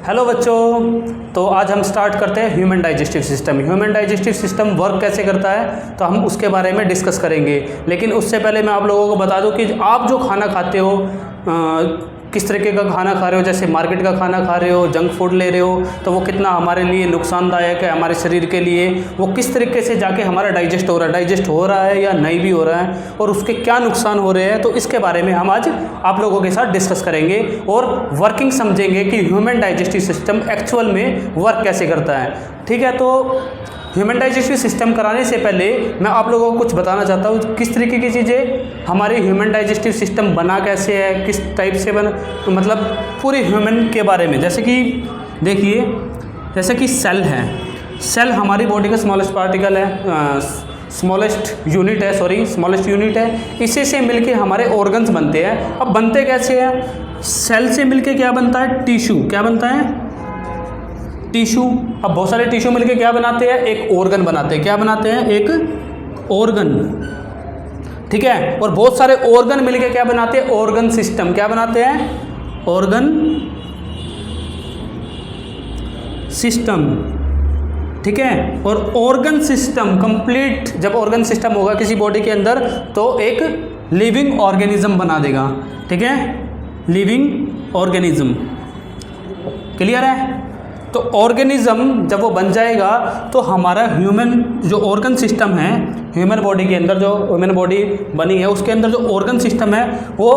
Hello बच्चों, तो आज हम स्टार्ट करते हैं human digestive system. Human digestive system work कैसे करता है तो हम उसके बारे में डिस्कस करेंगे। लेकिन उससे पहले मैं आप लोगों को बता दूं कि आप जो खाना खाते हो, किस तरीके का खाना खा रहे हो, जैसे मार्केट का खाना खा रहे हो, जंक फूड ले रहे हो, तो वो कितना हमारे लिए नुकसानदायक है, हमारे शरीर के लिए वो किस तरीके से जाके हमारा डाइजेस्ट हो रहा है या नहीं भी हो रहा है, और उसके क्या नुकसान हो रहे हैं, तो इसके बारे में हम आज आप लोगों के साथ डिस्कस करेंगे और वर्किंग समझेंगे कि ह्यूमन डाइजेस्टिव सिस्टम एक्चुअल में वर्क कैसे करता है। ठीक है, तो ह्यूमन डाइजेस्टिव सिस्टम कराने से पहले मैं आप लोगों को कुछ बताना चाहता हूँ किस तरीके की चीज़ें हमारे ह्यूमन डाइजेस्टिव सिस्टम बना कैसे है, किस टाइप से मतलब पूरे ह्यूमन के बारे में। जैसे कि देखिए, जैसे कि सेल है, सेल हमारी बॉडी का स्मॉलेस्ट पार्टिकल है, स्मॉलेस्ट यूनिट है। इसी से मिलके हमारे ऑर्गन्स बनते हैं। अब बनते कैसे हैं? सेल से मिलके क्या बनता है? टिश्यू। क्या बनता है? टिश्यू। अब बहुत सारे टिश्यू मिलके क्या बनाते हैं? एक ऑर्गन बनाते हैं। क्या बनाते हैं? एक ऑर्गन। ठीक है, और बहुत सारे ऑर्गन मिलके क्या बनाते हैं? Organ system. क्या बनाते हैं? Organ system. ठीक है, और ऑर्गन सिस्टम कंप्लीट जब ऑर्गन सिस्टम होगा किसी बॉडी के अंदर तो एक लिविंग ऑर्गेनिज्म बना देगा। ठीक है, लिविंग ऑर्गेनिज्म। क्लियर है? तो ऑर्गेनिज्म जब वो बन जाएगा तो हमारा ह्यूमन जो ऑर्गन सिस्टम है, ह्यूमन बॉडी के अंदर जो ह्यूमन बॉडी बनी है उसके अंदर जो ऑर्गन सिस्टम है वो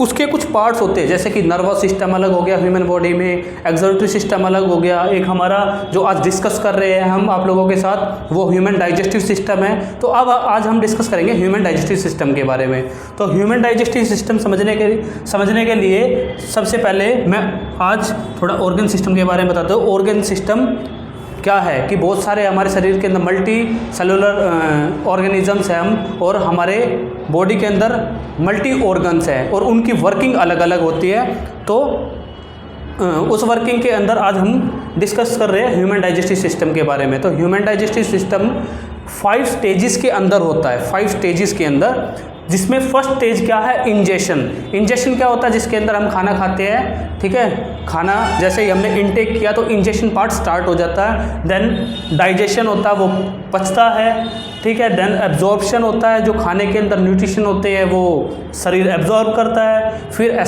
उसके कुछ पार्ट्स होते हैं, जैसे कि नर्वस सिस्टम अलग हो गया ह्यूमन बॉडी में, एक्सक्रीटरी सिस्टम अलग हो गया, एक हमारा जो आज डिस्कस कर रहे हैं हम आप लोगों के साथ वो ह्यूमन डाइजेस्टिव सिस्टम है। तो अब आज हम डिस्कस करेंगे ह्यूमन डाइजेस्टिव सिस्टम के बारे में। तो ह्यूमन डाइजेस्टिव सिस्टम समझने के लिए सबसे पहले मैं आज थोड़ा ऑर्गन सिस्टम के बारे में बताता हूँ। ऑर्गन सिस्टम क्या है कि बहुत सारे हमारे शरीर के अंदर मल्टी सेलुलर ऑर्गेनिजम्स हैं हम, और हमारे बॉडी के अंदर मल्टी ऑर्गन्स हैं और उनकी वर्किंग अलग अलग होती है। तो उस वर्किंग के अंदर आज हम डिस्कस कर रहे हैं ह्यूमन डाइजेस्टिव सिस्टम के बारे में। तो ह्यूमन डाइजेस्टिव सिस्टम 5 स्टेजेस के अंदर होता है, 5 स्टेजेस के अंदर, जिसमें फर्स्ट स्टेज क्या है? इंजेशन। इंजेशन क्या होता है? जिसके अंदर हम खाना खाते हैं। ठीक है, खाना जैसे ही हमने इनटेक किया तो इंजेशन पार्ट स्टार्ट हो जाता है। देन डाइजेशन होता है, वो पचता है। ठीक है, देन एब्जॉर्प्शन होता है, जो खाने के अंदर न्यूट्रिशन होते हैं वो शरीर एब्जॉर्ब करता है। फिर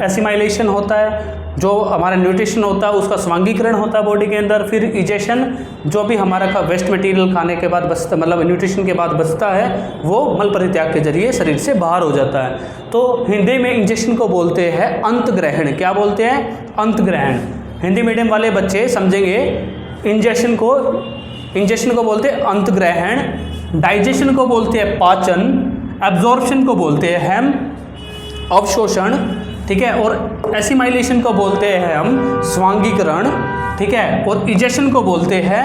एसिमाइलेशन होता है, जो हमारा न्यूट्रिशन होता है उसका स्वांगीकरण होता है बॉडी के अंदर। फिर इजेशन, जो भी हमारा वेस्ट मटेरियल खाने के बाद बचता, मतलब न्यूट्रिशन के बाद बचता है, वो मल परित्याग के जरिए शरीर से बाहर हो जाता है। तो हिंदी में इंजेक्शन को बोलते हैं अंतग्रहण। क्या बोलते हैं? अंतग्रहण। हिंदी मीडियम वाले बच्चे समझेंगे, इंजेक्शन को बोलते हैं अंतग्रहण, डाइजेशन को बोलते हैं पाचन, एब्जॉर्प्शन को बोलते हैं हम अवशोषण। ठीक है, और एसिमाइलेशन को बोलते हैं हम स्वांगीकरण। ठीक है, और इजेशन को बोलते हैं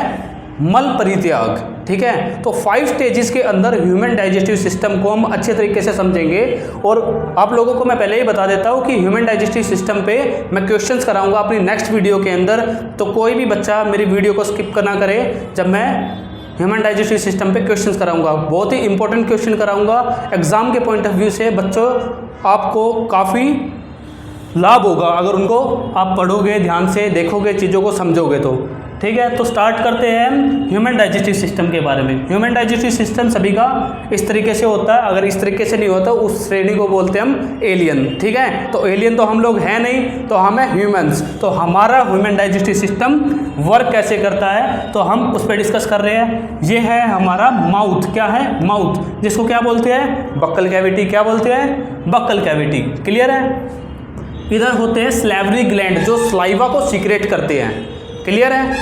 मल परित्याग। ठीक है, तो 5 स्टेजेस के अंदर ह्यूमन डाइजेस्टिव सिस्टम को हम अच्छे तरीके से समझेंगे। और आप लोगों को मैं पहले ही बता देता हूँ कि ह्यूमन डाइजेस्टिव सिस्टम पे मैं क्वेश्चंस कराऊंगा अपनी नेक्स्ट वीडियो के अंदर। तो कोई भी बच्चा मेरी वीडियो को स्किप ना करे जब मैं ह्यूमन डाइजेस्टिव सिस्टम पे क्वेश्चंस कराऊंगा। बहुत ही इंपॉर्टेंट क्वेश्चन कराऊंगा एग्जाम के पॉइंट ऑफ व्यू से। बच्चों, आपको काफ़ी लाभ होगा अगर उनको आप पढ़ोगे, ध्यान से देखोगे, चीज़ों को समझोगे तो। ठीक है, तो स्टार्ट करते हैं ह्यूमन डाइजेस्टिव सिस्टम के बारे में। ह्यूमन डाइजेस्टिव सिस्टम सभी का इस तरीके से होता है। अगर इस तरीके से नहीं होता उस श्रेणी को बोलते हैं हम एलियन। ठीक है, तो एलियन तो हम लोग हैं नहीं, तो हम हैं ह्यूमंस। तो हमारा ह्यूमन डाइजेस्टिव सिस्टम वर्क कैसे करता है तो हम उस पर डिस्कस कर रहे हैं। ये है हमारा माउथ। क्या है? माउथ, जिसको क्या बोलते हैं? Buccal cavity. क्या बोलते हैं? Buccal cavity. क्लियर है? इधर होते हैं सैलिवरी ग्लैंड, जो स्लाइवा को सीक्रेट करते हैं। क्लियर है?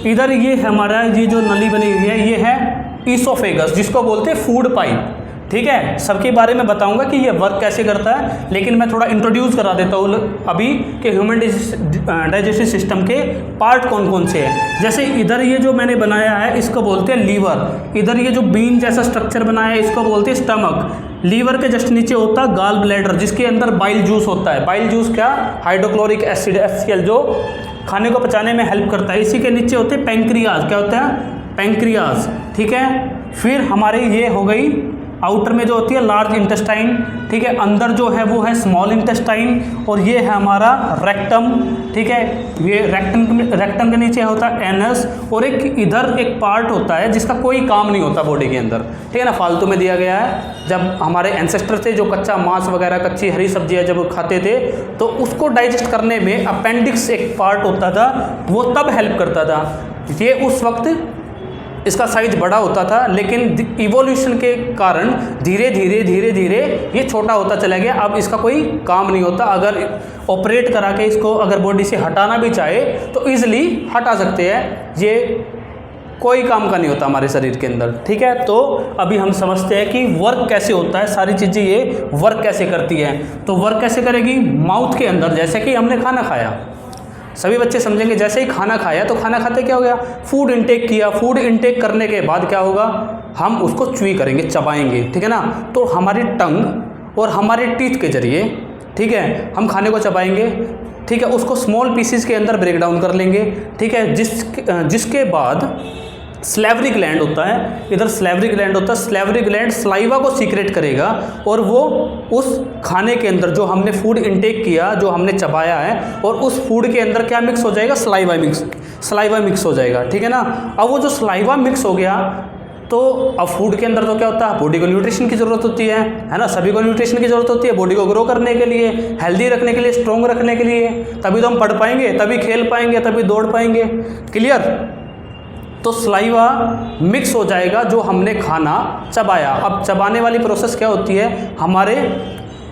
इधर ये हमारा ये जो नली बनी हुई है ये है ईसोफेगस, जिसको बोलते हैं फूड पाइप। ठीक है, सबके बारे में बताऊंगा कि ये वर्क कैसे करता है, लेकिन मैं थोड़ा इंट्रोड्यूस करा देता हूँ अभी कि ह्यूमन डाइजेस्टिव सिस्टम के पार्ट कौन कौन से हैं। जैसे इधर ये जो मैंने बनाया है इसको बोलते हैं लीवर। इधर ये जो बीन जैसा स्ट्रक्चर बनाया है इसको बोलते हैं स्टमक। लीवर के जस्ट नीचे होता है गाल ब्लैडर, जिसके अंदर बाइल जूस होता है। बाइल जूस क्या? हाइड्रोक्लोरिक एसिड HCl, जो खाने को पचाने में हेल्प करता है। इसी के नीचे होते हैं पैंक्रियाज। क्या होता है? पैंक्रियाज। ठीक है, फिर हमारे ये हो गई आउटर में जो होती है लार्ज इंटेस्टाइन, ठीक है, अंदर जो है वो है स्मॉल इंटेस्टाइन, और ये है हमारा रेक्टम, ठीक है, ये रेक्टम के नीचे होता है एनस, और एक इधर एक पार्ट होता है जिसका कोई काम नहीं होता बॉडी के अंदर, ठीक है ना, फालतू में दिया गया है। जब हमारे एंसेस्टर थे जो कच्चा मांस वगैरह कच्ची हरी सब्जियां जब खाते थे तो उसको डाइजेस्ट करने में अपेंडिक्स एक पार्ट होता था, वो तब हेल्प करता था। ये उस वक्त इसका साइज बड़ा होता था, लेकिन इवोल्यूशन के कारण धीरे धीरे ये छोटा होता चला गया। अब इसका कोई काम नहीं होता, अगर ऑपरेट करा के इसको अगर बॉडी से हटाना भी चाहे तो ईजिली हटा सकते हैं, ये कोई काम का नहीं होता हमारे शरीर के अंदर, ठीक है। तो अभी हम समझते हैं कि वर्क कैसे होता है, सारी चीज़ें ये वर्क कैसे करती है। तो वर्क कैसे करेगी, माउथ के अंदर, जैसे कि हमने खाना खाया, सभी बच्चे समझेंगे, जैसे ही खाना खाया तो खाना खाते क्या हो गया, फूड इनटेक किया, फूड इनटेक करने के बाद क्या होगा, हम उसको च्यूई करेंगे, चबाएंगे, ठीक है ना। तो हमारी टंग और हमारे टीथ के जरिए, ठीक है, हम खाने को चबाएंगे, ठीक है, उसको स्मॉल पीसेस के अंदर ब्रेक डाउन कर लेंगे, ठीक है, जिसके बाद स्लेवरी ग्लैंड होता है, इधर स्लेवरी ग्लैंड होता है, स्लेवरी ग्लैंड सलाइवा को सीक्रेट करेगा और वो उस खाने के अंदर जो हमने फूड इनटेक किया, जो हमने चबाया है, और उस फूड के अंदर क्या मिक्स हो जाएगा, सलाइवा मिक्स हो जाएगा, ठीक है ना। अब वो जो सलाइवा मिक्स हो गया तो अब फूड के अंदर तो क्या होता है, बॉडी को न्यूट्रिशन की ज़रूरत होती है ना, सभी को न्यूट्रिशन की ज़रूरत होती है, बॉडी को ग्रो करने के लिए, हेल्दी रखने के लिए, स्ट्रॉन्ग रखने के लिए, तभी तो हम पढ़ पाएंगे, तभी खेल पाएंगे, तभी दौड़ पाएंगे, क्लियर। तो सलाइवा मिक्स हो जाएगा जो हमने खाना चबाया। अब चबाने वाली प्रोसेस क्या होती है, हमारे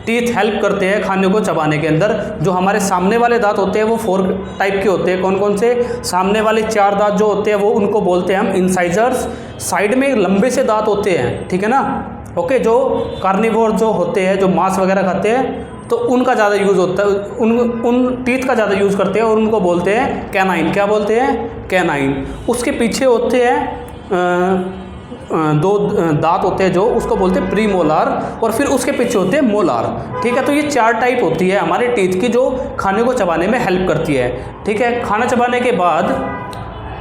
टीथ हेल्प करते हैं खाने को चबाने के अंदर। जो हमारे सामने वाले दांत होते हैं वो 4 टाइप के होते हैं, कौन कौन से, सामने वाले 4 दांत जो होते हैं वो उनको बोलते हैं हम इंसाइजर्स, साइड में लंबे से दांत होते हैं, ठीक है ना, ओके, जो कार्निवोर जो होते हैं, जो मांस वगैरह खाते हैं, तो उनका ज़्यादा यूज़ होता है, उन टीथ का ज़्यादा यूज़ करते हैं और उनको बोलते हैं कैनाइन, क्या बोलते हैं, कैनाइन। उसके पीछे होते हैं 2 दांत होते हैं जो उसको बोलते हैं प्रीमोलार, और फिर उसके पीछे होते हैं मोलार, ठीक है। तो ये 4 टाइप होती है हमारे टीथ की जो खाने को चबाने में हेल्प करती है, ठीक है। खाना चबाने के बाद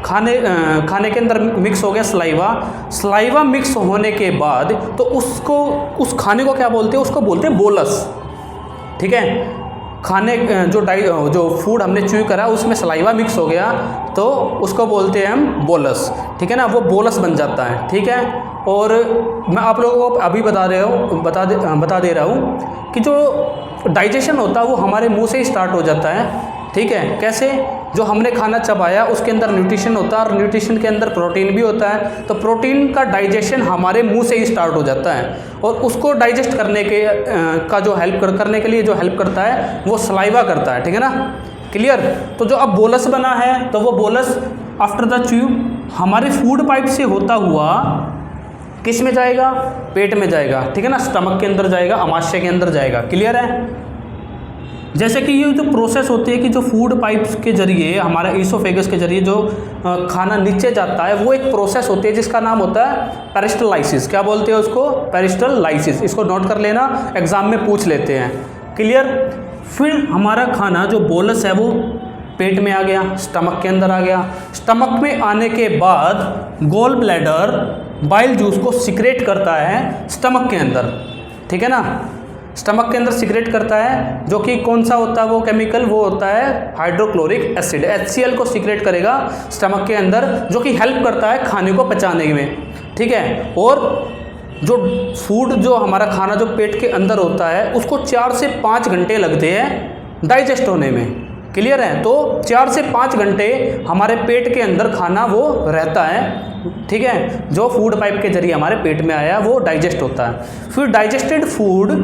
खाने के अंदर मिक्स हो गया सलाइवा मिक्स होने के बाद तो उसको, उस खाने को क्या बोलते हैं, उसको बोलते हैं बोलस, ठीक है। खाने जो फूड हमने च्यू करा उसमें सलाइवा मिक्स हो गया तो उसको बोलते हैं हम बोलस, ठीक है ना, वो बोलस बन जाता है, ठीक है। और मैं आप लोगों को अभी बता दे रहा हूँ कि जो डाइजेशन होता है वो हमारे मुंह से ही स्टार्ट हो जाता है, ठीक है। कैसे, जो हमने खाना चबाया उसके अंदर न्यूट्रिशन होता है और न्यूट्रिशन के अंदर प्रोटीन भी होता है, तो प्रोटीन का डाइजेशन हमारे मुंह से ही स्टार्ट हो जाता है और उसको डाइजेस्ट करने के का जो करने के लिए जो हेल्प करता है वो सलाइवा करता है, ठीक है ना, क्लियर। तो जो अब बोलस बना है तो वो बोलस आफ्टर द च्यू हमारे फूड पाइप से होता हुआ किस में जाएगा, पेट में जाएगा, ठीक है ना, स्टमक के अंदर जाएगा, अमाशय के अंदर जाएगा, क्लियर है। जैसे कि ये जो प्रोसेस होती है कि जो फूड पाइप्स के जरिए हमारा ईसोफेगस के जरिए जो खाना नीचे जाता है वो एक प्रोसेस होती है जिसका नाम होता है पेरिस्टलाइसिस, क्या बोलते हैं उसको, पेरिस्टलाइसिस। इसको नोट कर लेना, एग्जाम में पूछ लेते हैं, क्लियर। फिर हमारा खाना जो बोलस है वो पेट में आ गया, स्टमक के अंदर आ गया, स्टमक में आने के बाद गॉल ब्लैडर बाइल जूस को सिक्रेट करता है स्टमक के अंदर, ठीक है ना, स्टमक के अंदर सिक्रेट करता है, जो कि कौन सा होता है वो केमिकल, वो होता है हाइड्रोक्लोरिक एसिड, HCl को सिक्रेट करेगा स्टमक के अंदर, जो कि हेल्प करता है खाने को पचाने में, ठीक है। और जो फूड जो हमारा खाना जो पेट के अंदर होता है उसको 4 से 5 घंटे लगते हैं डाइजेस्ट होने में, क्लियर है। तो 4 से 5 घंटे हमारे पेट के अंदर खाना वो रहता है, ठीक है, जो फूड पाइप के जरिए हमारे पेट में आया वो डाइजेस्ट होता है। फिर डाइजेस्टेड फूड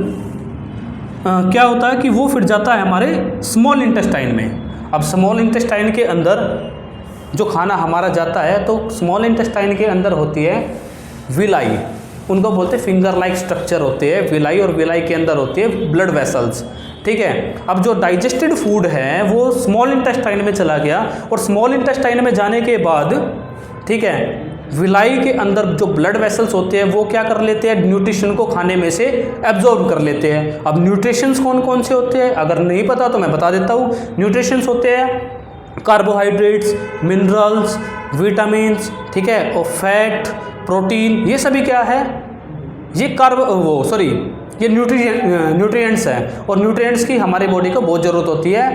क्या होता है कि वो फिर जाता है हमारे स्मॉल इंटेस्टाइन में। अब स्मॉल इंटेस्टाइन के अंदर जो खाना हमारा जाता है तो स्मॉल इंटेस्टाइन के अंदर होती है विलाई, उनको बोलते हैं फिंगर लाइक स्ट्रक्चर होते हैं विलाई, और विलाई के अंदर होती है ब्लड वेसल्स, ठीक है। अब जो डाइजेस्टेड फूड है वो स्मॉल इंटेस्टाइन में चला गया और स्मॉल इंटेस्टाइन में जाने के बाद, ठीक है, विलाई के अंदर जो ब्लड वेसल्स होते हैं वो क्या कर लेते हैं, न्यूट्रिशन को खाने में से एब्जॉर्ब कर लेते हैं। अब न्यूट्रिशंस कौन कौन से होते हैं, अगर नहीं पता तो मैं बता देता हूँ। न्यूट्रिशंस होते हैं कार्बोहाइड्रेट्स, मिनरल्स, विटामिन्स, ठीक है, और फैट, प्रोटीन, ये सभी क्या है, ये न्यूट्रिएंट्स हैं, और न्यूट्रिएंट्स की हमारी बॉडी को बहुत ज़रूरत होती है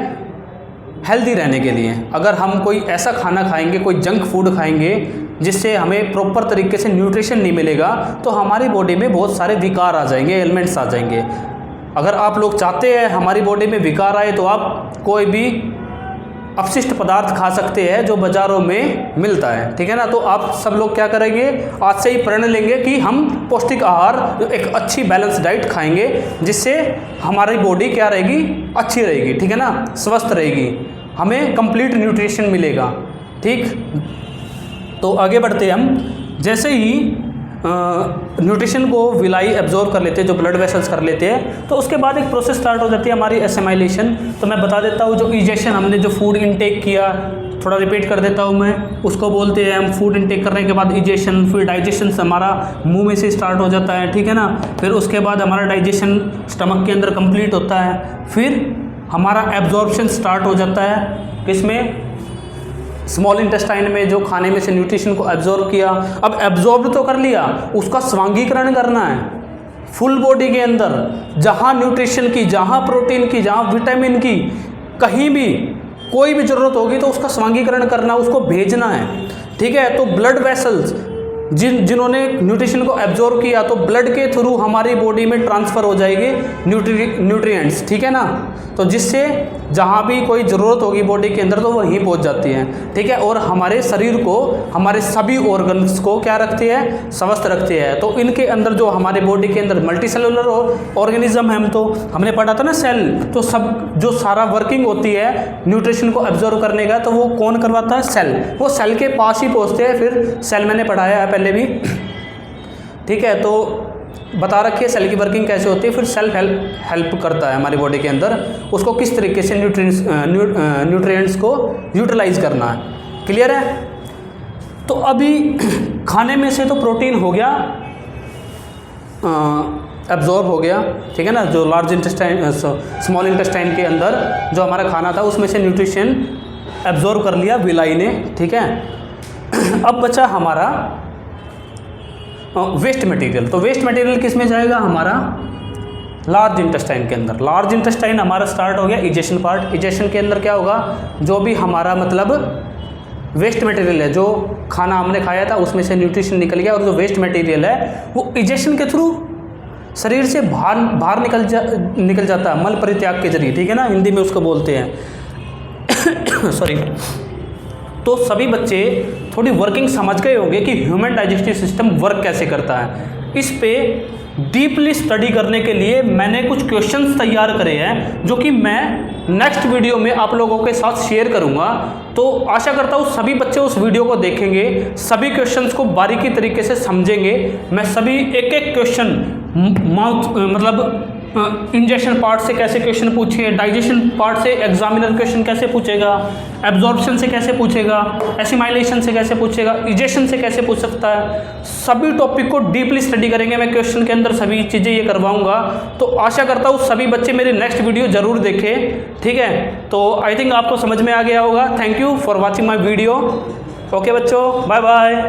हेल्दी रहने के लिए। अगर हम कोई ऐसा खाना खाएंगे, कोई जंक फूड खाएंगे जिससे हमें प्रॉपर तरीके से न्यूट्रिशन नहीं मिलेगा, तो हमारी बॉडी में बहुत सारे विकार आ जाएंगे, एलिमेंट्स आ जाएंगे। अगर आप लोग चाहते हैं हमारी बॉडी में विकार आए, तो आप कोई भी अपशिष्ट पदार्थ खा सकते हैं जो बाज़ारों में मिलता है, ठीक है ना। तो आप सब लोग क्या करेंगे, आज से ही प्रण लेंगे कि हम पौष्टिक आहार, एक अच्छी बैलेंस डाइट खाएंगे, जिससे हमारी बॉडी क्या रहेगी, अच्छी रहेगी, ठीक है ना, स्वस्थ रहेगी, हमें कंप्लीट न्यूट्रिशन मिलेगा, ठीक। तो आगे बढ़ते हैं हम। जैसे ही न्यूट्रिशन को विलाई एब्जॉर्ब कर लेते हैं, जो ब्लड वेसल्स कर लेते हैं, तो उसके बाद एक प्रोसेस स्टार्ट हो जाती है हमारी एसिमाइलेशन। तो मैं बता देता हूँ, जो इजेशन हमने जो फूड इनटेक किया, थोड़ा रिपीट कर देता हूँ मैं, उसको बोलते हैं हम फूड इनटेक करने के बाद इजेशन। फिर डाइजेशन हमारा मुंह में से स्टार्ट हो जाता है, ठीक है ना। फिर उसके बाद हमारा डाइजेशन स्टमक के अंदर कंप्लीट होता है। फिर हमारा एब्जॉर्प्शन स्टार्ट हो जाता है, किसमें, स्मॉल इंटेस्टाइन में, जो खाने में से न्यूट्रिशन को एब्जॉर्ब किया। अब एब्जॉर्ब तो कर लिया, उसका स्वांगीकरण करना है फुल बॉडी के अंदर, जहाँ न्यूट्रिशन की, जहाँ प्रोटीन की, जहाँ विटामिन की, कहीं भी कोई भी ज़रूरत होगी तो उसका स्वांगीकरण करना, उसको भेजना है, ठीक है। तो ब्लड वेसल्स जिन्होंने न्यूट्रिशन को एब्जॉर्ब किया, तो ब्लड के थ्रू हमारी बॉडी में ट्रांसफ़र हो जाएगी न्यूट्रिएंट्स, ठीक है ना। तो जिससे जहाँ भी कोई ज़रूरत होगी बॉडी के अंदर, तो वहीं पहुँच जाती है, ठीक है। और हमारे शरीर को, हमारे सभी ऑर्गन्स को क्या रखती है, स्वस्थ रखती है। तो इनके अंदर जो हमारे बॉडी के अंदर मल्टी सेलुलर ऑर्गेनिज्म है, तो हमने पढ़ा था ना सेल, तो सब जो सारा वर्किंग होती है न्यूट्रिशन को एब्जॉर्ब करने का, तो वो कौन करवाता है, सेल। वो सेल के पास ही पहुँचते हैं। फिर सेल मैंने पढ़ाया है पहले भी, ठीक है। तो बता रखी है सेल की वर्किंग कैसे होती है। फिर सेल हेल्प करता है हमारी बॉडी के अंदर, उसको किस तरीके से न्यूट्रिएंट्स को यूटिलाइज करना है, क्लियर है। तो अभी खाने में से तो प्रोटीन हो गया, एब्जॉर्ब हो गया, ठीक है ना। जो लार्ज इंटेस्टाइन, स्मॉल इंटेस्टाइन के अंदर जो हमारा खाना था, उसमें से न्यूट्रिशन एब्जॉर्ब कर लिया विलाई ने, ठीक है। अब बचा हमारा वेस्ट मटेरियल। तो वेस्ट मटेरियल किस में जाएगा, हमारा लार्ज इंटेस्टाइन के अंदर। लार्ज इंटेस्टाइन हमारा स्टार्ट हो गया इजेशन पार्ट। इजेशन के अंदर क्या होगा, जो भी हमारा मतलब वेस्ट मटेरियल है, जो खाना हमने खाया था उसमें से न्यूट्रिशन निकल गया, और जो वेस्ट मटेरियल है वो इजेशन के थ्रू शरीर से बाहर निकल जाता है, मल परित्याग के जरिए, ठीक है ना, हिंदी में उसको बोलते हैं सॉरी। तो सभी बच्चे थोड़ी वर्किंग समझ गए होंगे कि ह्यूमन डाइजेस्टिव सिस्टम वर्क कैसे करता है। इस पे डीपली स्टडी करने के लिए मैंने कुछ क्वेश्चंस तैयार करे हैं, जो कि मैं नेक्स्ट वीडियो में आप लोगों के साथ शेयर करूंगा। तो आशा करता हूँ सभी बच्चे उस वीडियो को देखेंगे, सभी क्वेश्चंस को बारीकी तरीके से समझेंगे। मैं सभी एक एक क्वेश्चन माउथ मतलब इंजेक्शन पार्ट से कैसे क्वेश्चन पूछे, डाइजेशन पार्ट से एग्जामिनर क्वेश्चन कैसे पूछेगा, एब्जॉर्प्शन से कैसे पूछेगा, एसिमाइलेशन से कैसे पूछेगा, इजेशन से कैसे पूछ सकता है, सभी टॉपिक को डीपली स्टडी करेंगे। मैं क्वेश्चन के अंदर सभी चीज़ें ये करवाऊंगा। तो आशा करता हूँ सभी बच्चे मेरे नेक्स्ट वीडियो जरूर देखें, ठीक है। तो आई थिंक आपको समझ में आ गया होगा। Thank you for watching my video. Okay बच्चों, बाय बाय।